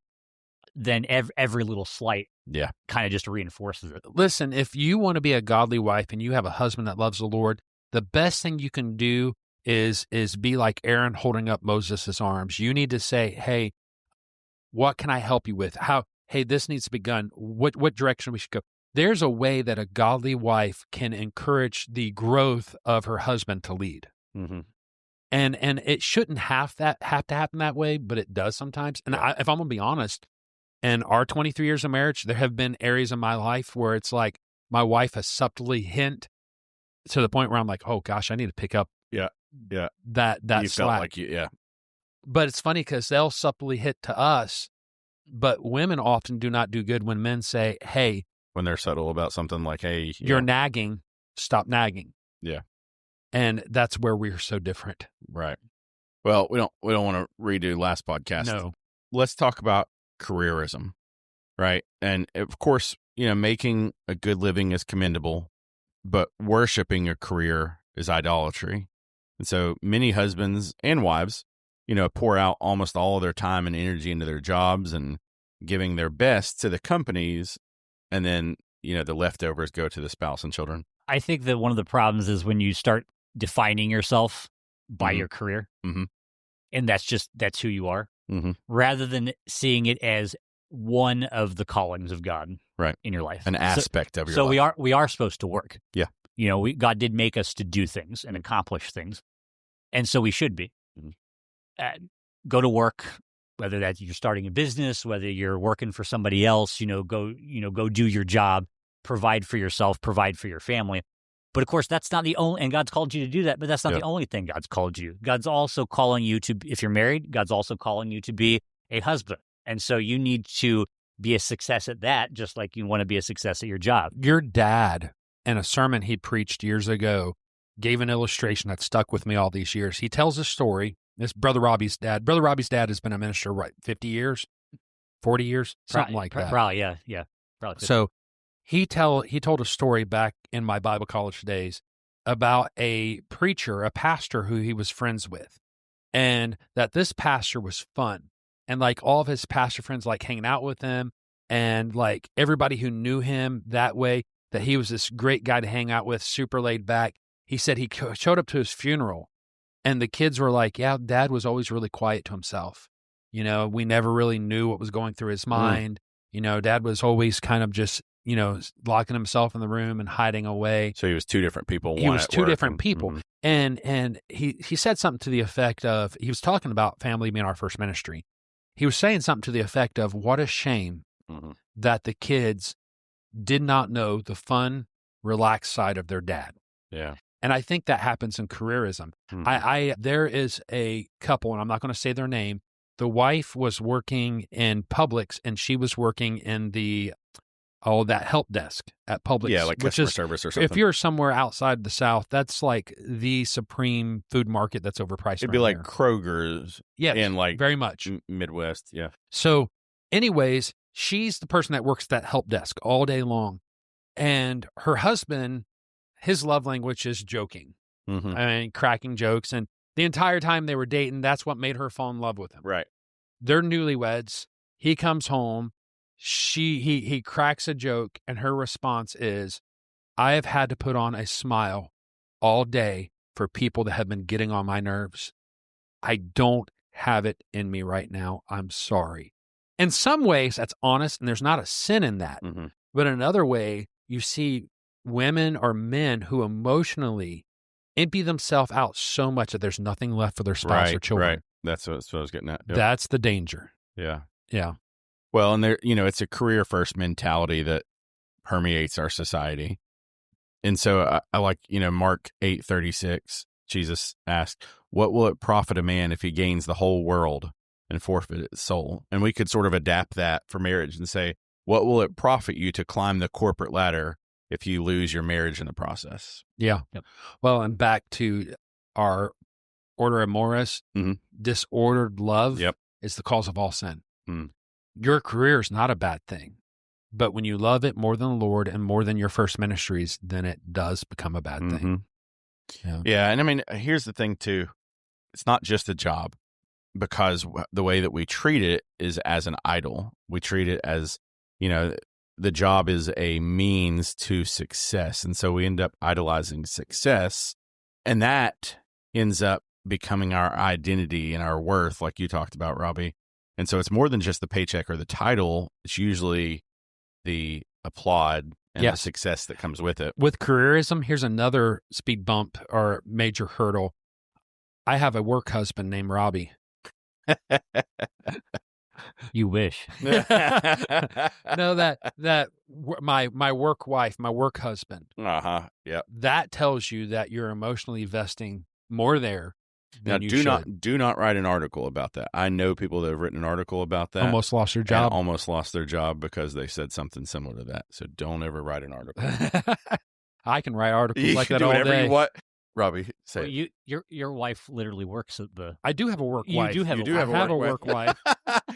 then every little slight kind of just reinforces it.
Listen, if you want to be a godly wife and you have a husband that loves the Lord, the best thing you can do is be like Aaron holding up Moses' arms. You need to say, hey, what can I help you with? Hey, this needs to be done. What direction we should go? There's a way that a godly wife can encourage the growth of her husband to lead.
Mm-hmm.
And it shouldn't have to happen that way, but it does sometimes. And if I'm going to be honest, in our 23 years of marriage, there have been areas in my life where it's like my wife has subtly hint to the point where I'm like, oh gosh, I need to pick up that
you
slack.
Felt like
But it's funny because they'll subtly hit to us, but women often do not do good when men say, hey,
when they're subtle about something like, hey,
you're nagging, stop nagging.
Yeah.
And that's where we're so different.
Right. Well, we don't want to redo last podcast.
No.
Let's talk about careerism, right? And of course, making a good living is commendable, but worshiping a career is idolatry. And so many husbands and wives, pour out almost all of their time and energy into their jobs and giving their best to the companies. And then, the leftovers go to the spouse and children.
I think that one of the problems is when you start defining yourself by your career, and that's who you are, rather than seeing it as one of the callings of God in your life.
An aspect of your
life.
So
we are supposed to work.
Yeah.
God did make us to do things and accomplish things. And so we should be. Go to work, whether that's you're starting a business, whether you're working for somebody else, go do your job, provide for yourself, provide for your family. But of course, that's not the only, and God's called you to do that, but that's not the only thing God's called you. God's also calling you to, if you're married, God's also calling you to be a husband. And so you need to be a success at that, just like you want to be a success at your job.
Your dad, in a sermon he preached years ago, gave an illustration that stuck with me all these years. He tells a story. This Brother Robbie's dad. Brother Robbie's dad has been a minister, 50 years, 40 years, something like that.
Probably, yeah. Probably 50.
So he told a story back in my Bible college days about a preacher, a pastor who he was friends with, and that this pastor was fun. And like all of his pastor friends like hanging out with him, and like everybody who knew him that way, that he was this great guy to hang out with, super laid back. He said he showed up to his funeral, and the kids were like, yeah, Dad was always really quiet to himself. We never really knew what was going through his mind. Dad was always kind of just, locking himself in the room and hiding away.
So he was two different people.
He was two different people. And he said something to the effect of, he was talking about family being our first ministry. He was saying something to the effect of, what a shame that the kids did not know the fun, relaxed side of their dad.
Yeah.
And I think that happens in careerism. There is a couple, and I'm not going to say their name. The wife was working in Publix, and she was working in that help desk at Publix.
Yeah, like customer service or something.
If you're somewhere outside the South, that's like the supreme food market that's overpriced.
It'd be like Kroger's in like
very much
Midwest. Yeah.
So anyways, she's the person that works that help desk all day long. And her husband, his love language is joking. Cracking jokes. And the entire time they were dating, that's what made her fall in love with him.
Right.
They're newlyweds. He comes home. He cracks a joke, and her response is, I have had to put on a smile all day for people that have been getting on my nerves. I don't have it in me right now. I'm sorry. In some ways, that's honest, and there's not a sin in that. But in another way, you see women or men who emotionally empty themselves out so much that there's nothing left for their spouse or children.
Right. That's what I was getting at. Yep.
That's the danger.
Yeah.
Yeah.
Well, and there, it's a career first mentality that permeates our society. And so I like, Mark 8:36, Jesus asked, what will it profit a man if he gains the whole world and forfeit his soul? And we could sort of adapt that for marriage and say, what will it profit you to climb the corporate ladder if you lose your marriage in the process?
Yeah. Yep. Well, and back to our order of mores, disordered love is the cause of all sin. Your career is not a bad thing, but when you love it more than the Lord and more than your first ministries, then it does become a bad thing.
Yeah. And I mean, here's the thing too. It's not just a job, because the way that we treat it is as an idol. We treat it as, the job is a means to success. And so we end up idolizing success, and that ends up becoming our identity and our worth, like you talked about, Robbie. And so it's more than just the paycheck or the title. It's usually the applaud and the success that comes with it.
With careerism, here's another speed bump or major hurdle. I have a work husband named Robbie.
You wish.
No, that my work wife, my work husband.
Yeah.
That tells you that you're emotionally investing more there.
Now, do not write an article about that. I know people that have written an article about that.
Almost lost their job.
Almost lost their job because they said something similar to that. So don't ever write an article.
I can write articles like that
do
all
whatever
day.
You want. Robbie, say
well, your wife literally works at the.
I do have a work wife.
You do have
a work wife.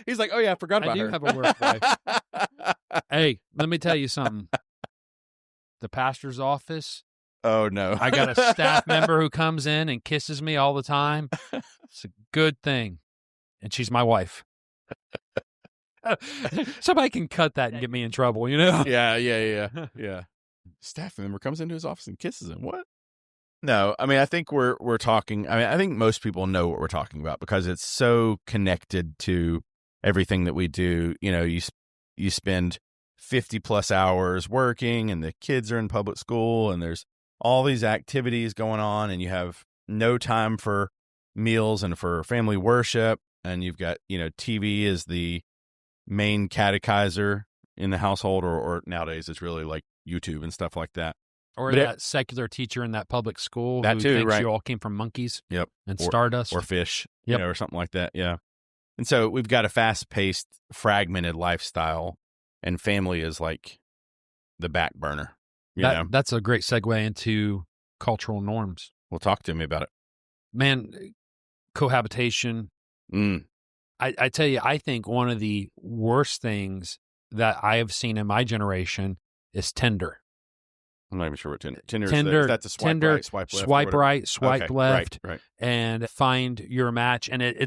He's like, oh yeah, I forgot about her.
I do have a work wife. Hey, let me tell you something. The pastor's office.
Oh no!
I got a staff member who comes in and kisses me all the time. It's a good thing, and she's my wife. Somebody can cut that and get me in trouble,
Yeah. Staff member comes into his office and kisses him. What? No, I mean, I think we're talking. I mean, I think most people know what we're talking about because it's so connected to everything that we do. You spend 50 plus hours working, and the kids are in public school, and there's all these activities going on, and you have no time for meals and for family worship. And you've got, TV is the main catechizer in the household, or nowadays it's really like YouTube and stuff like that.
Or that secular teacher in that public school
that
who
too,
thinks
right.
you all came from monkeys and
or
stardust.
Or fish, or something like that. Yeah. And so we've got a fast-paced, fragmented lifestyle, and family is like the back burner.
That's a great segue into cultural norms.
Well, talk to me about it.
Man, cohabitation. I tell you, I think one of the worst things that I have seen in my generation is Tinder.
I'm not even sure what Tinder is. That's a swipe right, swipe left.
Swipe right, swipe left,
right.
And find your match. And it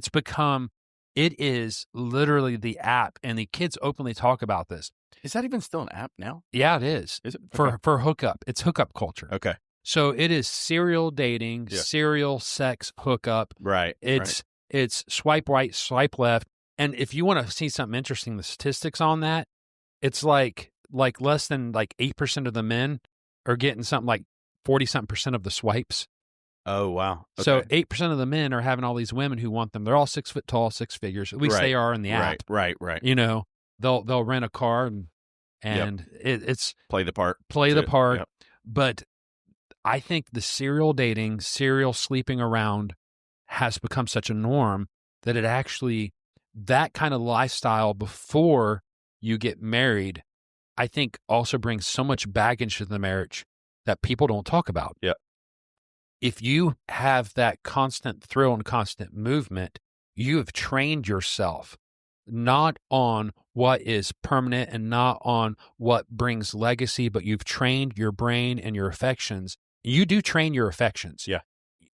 is literally the app, and the kids openly talk about this.
Is that even still an app now?
Yeah, it is.
Is it?
For hookup. It's hookup culture.
Okay.
So it is serial dating, serial sex hookup.
Right.
It's swipe right, swipe left. And if you want to see something interesting, the statistics on that, it's like less than 8% of the men are getting something like 40-something% of the swipes.
Oh, wow. Okay.
So 8% of the men are having all these women who want them. They're all 6 foot tall, 6 figures. At least they are in the app.
Right.
They'll rent a car and it's
play the part.
But I think the serial dating, serial sleeping around has become such a norm that it actually, that kind of lifestyle before you get married, I think also brings so much baggage to the marriage that people don't talk about.
Yeah.
If you have that constant thrill and constant movement, you have trained yourself not on what is permanent and not on what brings legacy, but you've trained your brain and your affections. You do train your affections.
Yeah.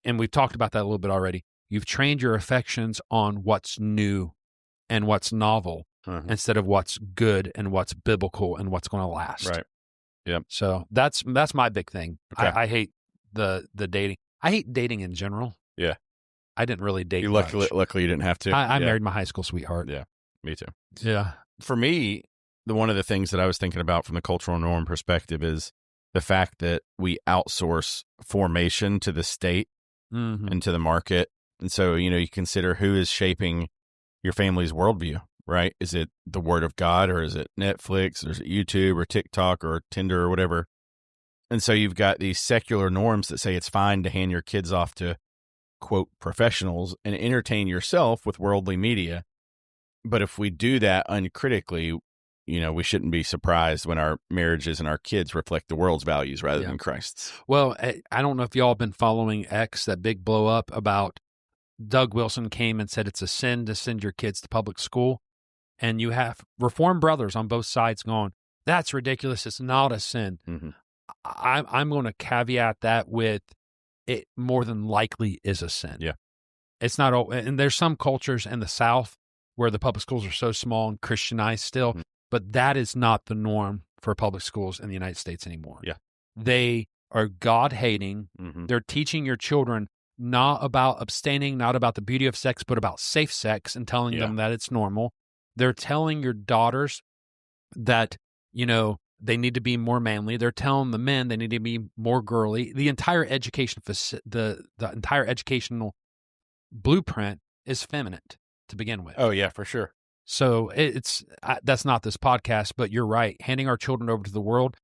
And we've talked about that a little bit already. You've trained your affections on what's new and what's novel instead of what's good and what's biblical and what's going to last.
Right. Yeah.
So that's my big thing.
Okay.
I hate the dating. I hate dating in general.
Yeah.
I didn't really date.
Luckily you didn't have to.
I married my high school sweetheart.
Yeah. Me too.
Yeah.
For me, one of the things that I was thinking about from the cultural norm perspective is the fact that we outsource formation to the state and to the market. And so, you consider who is shaping your family's worldview, right? Is it the Word of God, or is it Netflix, or is it YouTube or TikTok or Tinder or whatever? And so you've got these secular norms that say it's fine to hand your kids off to, quote, professionals and entertain yourself with worldly media. But if we do that uncritically, we shouldn't be surprised when our marriages and our kids reflect the world's values rather than Christ's.
Well, I don't know if y'all have been following X, that big blow up about Doug Wilson came and said it's a sin to send your kids to public school. And you have Reformed brothers on both sides going, that's ridiculous. It's not a sin.
Mm-hmm.
I'm going to caveat that with it more than likely is a sin.
Yeah.
It's not, and there's some cultures in the South where the public schools are so small and Christianized still, but that is not the norm for public schools in the United States anymore.
Yeah.
They are God-hating. They're teaching your children not about abstaining, not about the beauty of sex, but about safe sex and telling them that it's normal. They're telling your daughters that, they need to be more manly. They're telling the men they need to be more girly. The entire education, the entire educational blueprint is feminine to begin with.
Oh yeah, for sure.
So that's not this podcast, but you're right. Handing our children over to the world,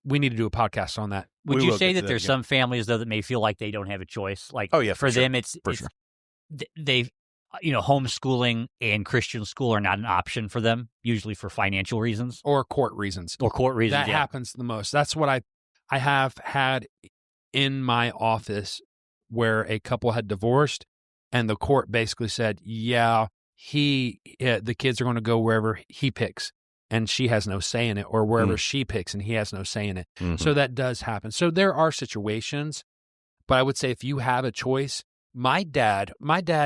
we need to do a podcast on that.
Would you say that there's some families though that may feel like they don't have a choice? Like, for them, it's they homeschooling and Christian school are not an option for them, usually for financial reasons
or court reasons.
That
happens the most. That's what I have had in my office where a couple had divorced and the court basically said, the kids are going to go wherever he picks and she has no say in it, or wherever she picks and he has no say in it. So that does happen. So there are situations, but I would say if you have a choice, my dad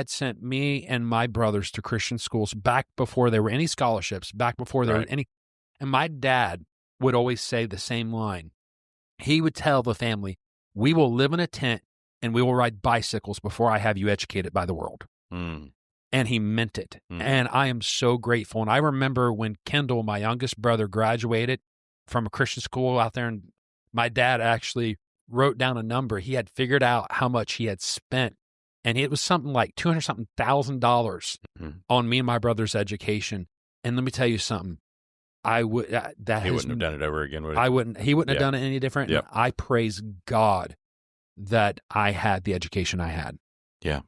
sent me and my brothers to Christian schools back before there were any scholarships, back before there were any. And my dad would always say the same line. He would tell the family, we will live in a tent and we will ride bicycles before I have you educated by the world. And he meant it. And I am so grateful. And I remember when Kendall, my youngest brother, graduated from a Christian school out there, and my dad actually wrote down a number. He had figured out how much he had spent. And it was something like $200,000 on me and my brother's education. And let me tell you something. He wouldn't have
done it over again, would he?
I wouldn't. He wouldn't have done it any different.
Yep.
I praise God that I had the education I had.
Yeah.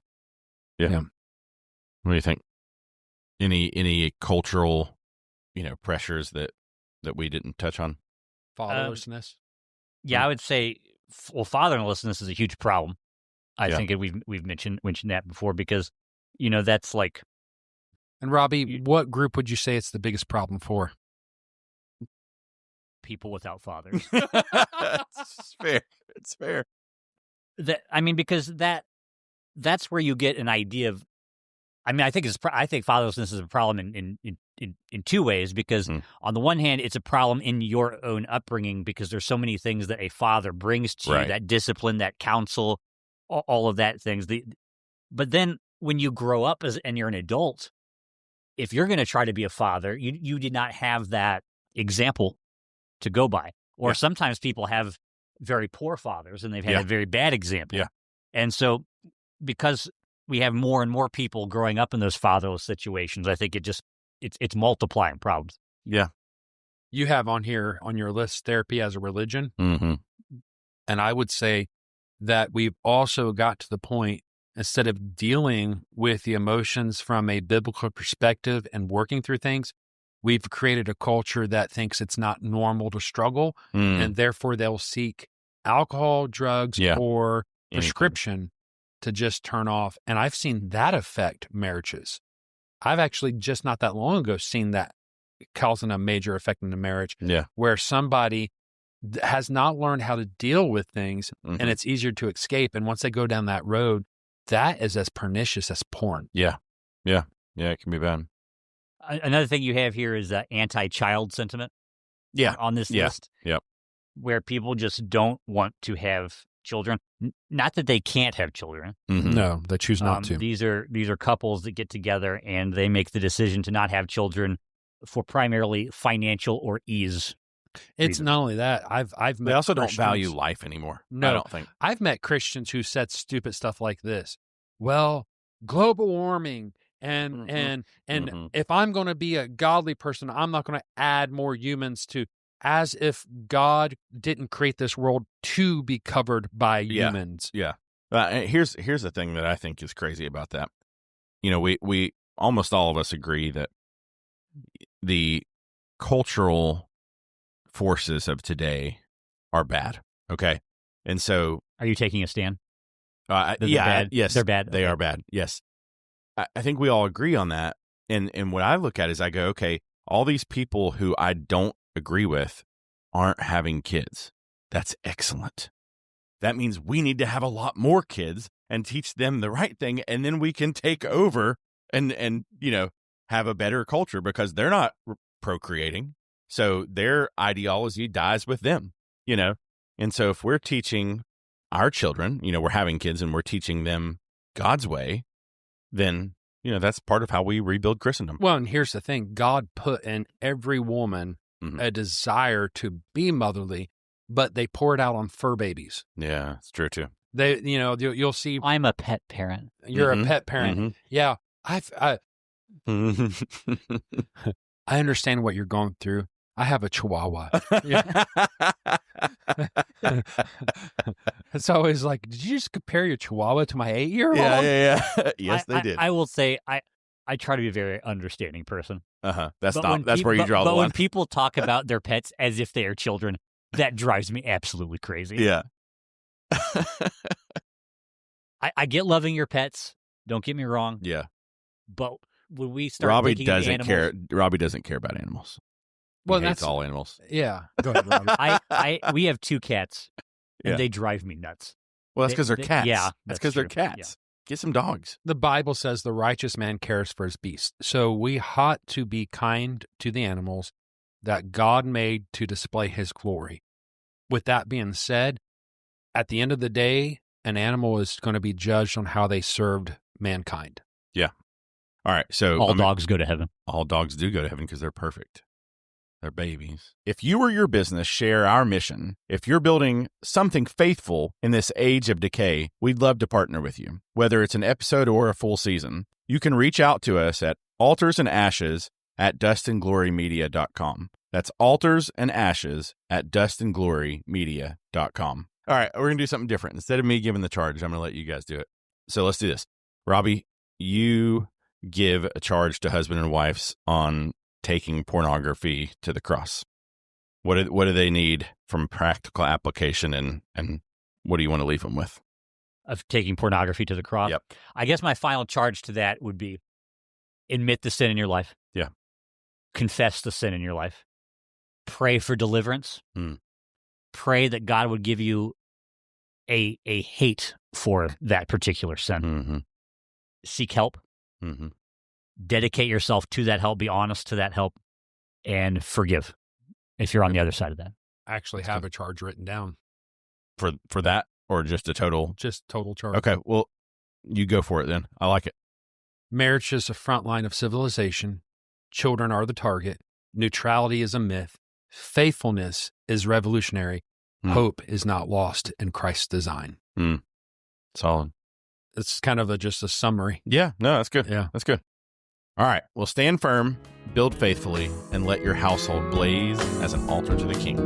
What do you think? Any cultural, pressures that we didn't touch on?
Fatherlessness.
I would say, fatherlessness is a huge problem. I think we've mentioned that before because, that's like.
And Robbie, what group would you say it's the biggest problem for?
People without fathers.
It's fair. It's fair.
Because that's where you get an idea of. I think fatherlessness is a problem in two ways, because on the one hand, it's a problem in your own upbringing because there's so many things that a father brings to you, that discipline, that counsel, all of that things. But then when you grow up and you're an adult, if you're going to try to be a father, you did not have that example to go by. Or sometimes people have very poor fathers and they've had a very bad example.
Yeah.
And so because we have more and more people growing up in those fatherless situations, I think it's multiplying problems.
Yeah. You have on here on your list therapy as a religion. And I would say that we've also got to the point, instead of dealing with the emotions from a biblical perspective and working through things, we've created a culture that thinks it's not normal to struggle, and therefore they'll seek alcohol, drugs, or prescription to just turn off. And I've seen that affect marriages. I've actually just not that long ago seen that causing a major effect in the marriage, where somebody has not learned how to deal with things, and it's easier to escape. And once they go down that road, that is as pernicious as porn.
Yeah, it can be bad.
Another thing you have here is anti-child sentiment. On this list. Where people just don't want to have children. Not that they can't have children.
No, they choose not to.
These are couples that get together and they make the decision to not have children for primarily financial or ease.
It's
reasons.
not only that. I've met
They also don't
Christians-
value life anymore.
No,
I don't think.
I've met Christians who said stupid stuff like this. Well, global warming and if I'm going to be a godly person, I'm not going to add more humans to, as if God didn't create this world to be covered by humans.
Yeah. Here's the thing that I think is crazy about that. You know, we almost all of us agree that the cultural forces of today are bad. Okay. And so,
are you taking a stand?
Bad? Yes,
they're bad.
They are bad. Yes. I think we all agree on that. And what I look at is I go, okay, all these people who I don't agree with aren't having kids. That's excellent. That means we need to have a lot more kids and teach them the right thing. And then we can take over and have a better culture, because they're not procreating. So their ideology dies with them, And so if we're teaching our children, we're having kids and we're teaching them God's way, then, that's part of how we rebuild Christendom.
Well, and here's the thing. God put in every woman a desire to be motherly, but they pour it out on fur babies.
Yeah, it's true too.
They, you'll see.
I'm a pet parent.
You're a pet parent. Yeah. I understand what you're going through. I have a Chihuahua. It's always like, did you just compare your Chihuahua to my 8-year-old?
Yeah. Yes, they did.
I will say, I try to be a very understanding person.
That's where you draw the line.
But when people talk about their pets as if they are children, that drives me absolutely crazy.
Yeah.
I get loving your pets. Don't get me wrong.
Yeah.
But when we start
Robbie
looking at animals,
Robbie doesn't care about animals.
Well,
That's all animals.
Yeah. Go ahead, Robbie.
we have 2 cats, and
Yeah.
they drive me nuts.
Well, that's because they're cats.
Yeah,
that's because they're
true.
cats.
Yeah.
Get some dogs.
The Bible says the righteous man cares for his beast. So we ought to be kind to the animals that God made to display his glory. With that being said, at the end of the day, an animal is going to be judged on how they served mankind.
Yeah. All right. So
All dogs go to heaven.
all dogs do go to heaven because they're perfect. They're babies. If you or your business share our mission, if you're building something faithful in this age of decay, we'd love to partner with you. Whether it's an episode or a full season, you can reach out to us at altarsandashes@dustandglorymedia.com. That's altarsandashes@dustandglorymedia.com. All right, we're going to do something different. Instead of me giving the charge, I'm going to let you guys do it. So let's do this. Robbie, you give a charge to husband and wives on taking pornography to the cross. What do they need from practical application, and what do you want to leave them with?
Of taking pornography to the cross.
Yep.
I guess my final charge to that would be admit the sin in your life.
Yeah.
Confess the sin in your life. Pray for deliverance. Pray that God would give you a hate for that particular sin. Seek help. Dedicate yourself to that help. Be honest to that help, and forgive if you're on the other side of that.
I actually have a charge written down.
For that, or just a total?
Just total charge.
Okay, well, you go for it then. I like it.
Marriage is the front line of civilization. Children are the target. Neutrality is a myth. Faithfulness is revolutionary. Hope is not lost in Christ's design.
Solid.
It's kind of just a summary.
Yeah, no, that's good.
Yeah.
That's good. All right, well, stand firm, build faithfully, and let your household blaze as an altar to the King.